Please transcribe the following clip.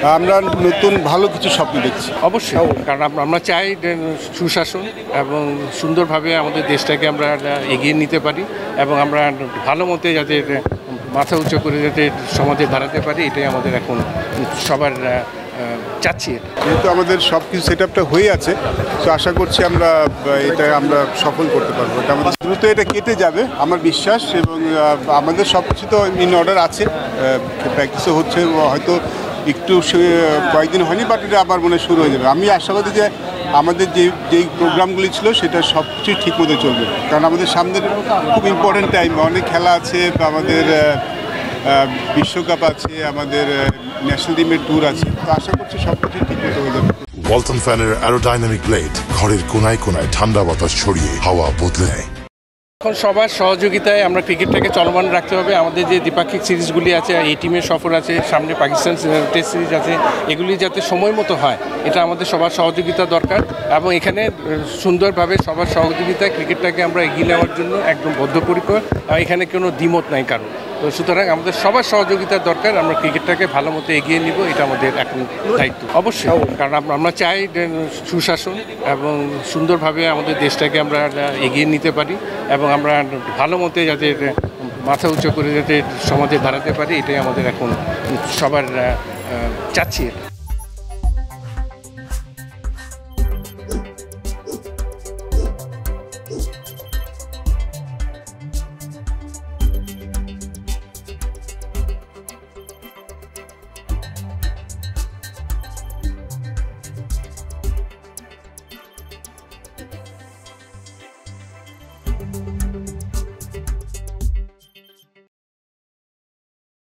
আমরা নতুন ভালো কিছু স্বপ্ন দেখছি। অবশ্যই, কারণ আমরা চাই যে সুশাসন এবং সুন্দরভাবে আমাদের দেশটাকে আমরা এগিয়ে নিতে পারি এবং আমরা ভালো মতে যাতে মাথা উঁচু করে যাতে সমাজে দাঁড়াতে পারি, এটাই আমাদের এখন সবার চাচ্ছি। যেহেতু আমাদের সব কিছু সেট আপটা হয়ে আছে, তো আশা করছি আমরা আমরা সফল করতে পারবো। এটা আমাদের দ্রুত এটা কেটে যাবে আমার বিশ্বাস, এবং আমাদের সব কিছু তো ইন অর্ডার আছে, প্র্যাকটিসও হচ্ছে, হয়তো একটু কয়েকদিন হয়নি, বাট এটা আবার মনে শুরু হয়ে যাবে। আমি আশাবাদী যে আমাদের যেই প্রোগ্রামগুলি ছিল সেটা সব কিছুই ঠিক মতো চলবে, কারণ আমাদের সামনের খুব ইম্পর্টেন্ট টাইম, অনেক খেলা আছে, আমাদের বিশ্বকাপ আছে, আমাদের ন্যাশনাল টিমের ট্যুর আছে, তো আশা করছি সব কিছু ঠিক মতো হয়ে যাবে। ওয়ালটন ফ্যানের অ্যারোডাইনামিক ব্লেড ঘরের কোনায় কোনায় ঠান্ডা বাতাস ছড়িয়ে হাওয়া বদলে নেয়। এখন সবার সহযোগিতায় আমরা ক্রিকেটটাকে চলমান রাখতে হবে। আমাদের যে দ্বিপাক্ষিক সিরিজগুলি আছে, এই টিমের সফর আছে, সামনে পাকিস্তান টেস্ট সিরিজ আছে, এগুলি যাতে সময় মতো হয়, এটা আমাদের সবার সহযোগিতা দরকার। এবং এখানে সুন্দরভাবে সবার সহযোগিতায় ক্রিকেটটাকে আমরা এগিয়ে নেওয়ার জন্য একদম বদ্ধপরিকর, এখানে কোনো দ্বিমত নাই কারণ। তো সুতরাং আমাদের সবার সহযোগিতার দরকার, আমরা ক্রিকেটটাকে ভালো মতো এগিয়ে নিব, এটা আমাদের এখন দায়িত্ব। অবশ্যই, কারণ আমরা চাই যে সুশাসন এবং সুন্দরভাবে আমাদের দেশটাকে আমরা এগিয়ে নিতে পারি এবং আমরা ভালো মতে যাতে মাথা উঁচু করে যাতে সমাজে দাঁড়াতে পারি, এটাই আমাদের এখন সবার চাচ্ছি।